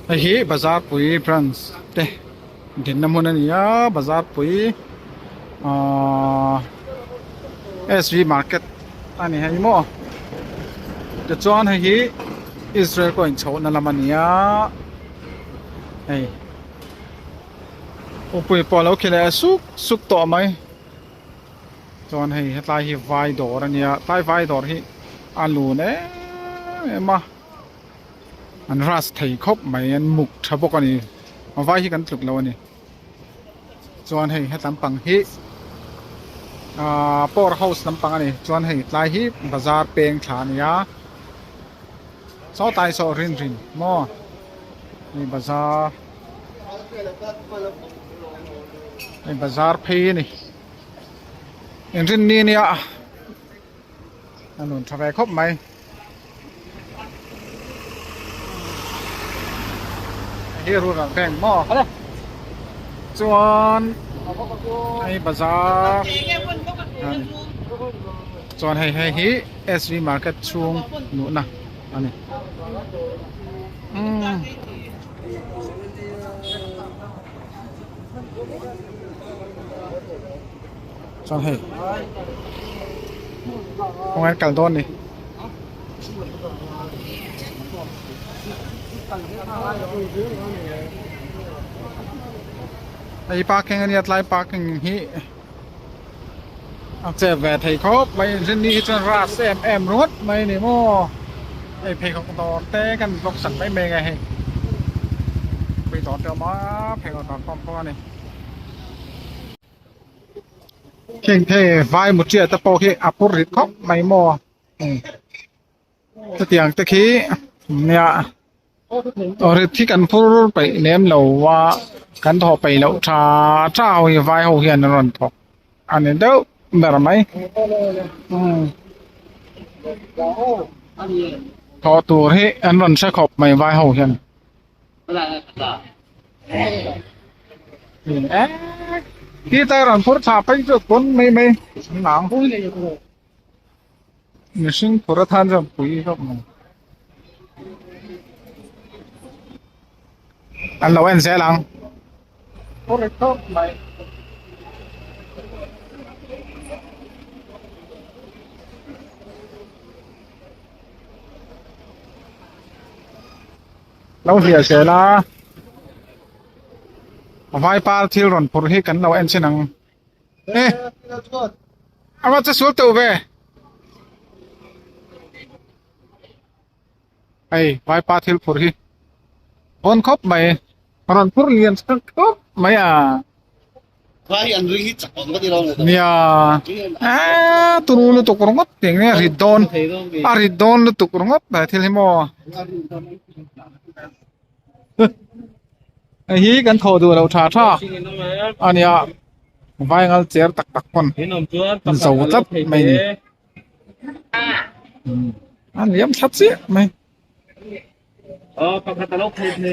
hi bazar pui friends te din namun ania bazar pui SV market ani hai mo the chuan hi Israel ko in chho na lamania ei upui polo khile suk suk to mai chuan hei hetlai hi vai dor ania tai vai dor hi alu ne ma an ras thei khop mai an muk thabok ani vai hi kan tluk lo ani chuan hei hetlam pang hi power house lampang ani chuan hei tlai hi bazar peng thla ania so tai so rin rin mo ni bazar phei ni en rin ni nia anun thave khop mai hi ru rang peng mo chuan ai bazar chuan hei hi SV market chung nu na ani chuan hei không ăn càng tôn đi ai parking anh nhặt lại parking hi sẽ về thầy khóc mày trên đi cho ra xem em rốt mày này mò ai phải không to téกันลกสั่งไม่เมงไงเฮ้ไปต่อเติมมาเพลงต่อพร้อมๆนี่เข่งเทไฟหมดเจียตะโปเฮอัปปุริคอกไม่มอตะเตียงตะขี้เนี่ยตอนที่กันพูดไปเน้มเราว่ากันทอไปแล้วชาเจ้าไฟเขาเฮียนรอนทอกอันนี้เด้อแบบไหมทอตัวที่อันรอนใช้ขอบไม่ไฟเขาเฮียนเอ๊ะที่แต่รอนพูดชาไปจุดคนไม่หนังนี่ซึ่งพูดท่านจะปุยก็มึงอันเราเอ็นเสียหลังพูดก็ไม่เราเสียละไฟปลาที่รอนพูดให้กันเราเอ็นเสียหนังเอ๊ะเอาว่าจะสวดตัวเว้ยไอ้ไฟปลาที่พูดให้คนครบไหมรอนพูดเรียนสักครบไหมเนี่ยตัวรู้ตัวกรงกอย่างเนี้ยริดดอนริดดอนตัวกรงกแต่ที่ที่มอไอ้ฮีกันโทรดูเราท่าอันเนี้ยไฟงั้นเจอตักคนมันสูงจับไม่อันเลี้ยมชัดสิไหมพักตลกเพล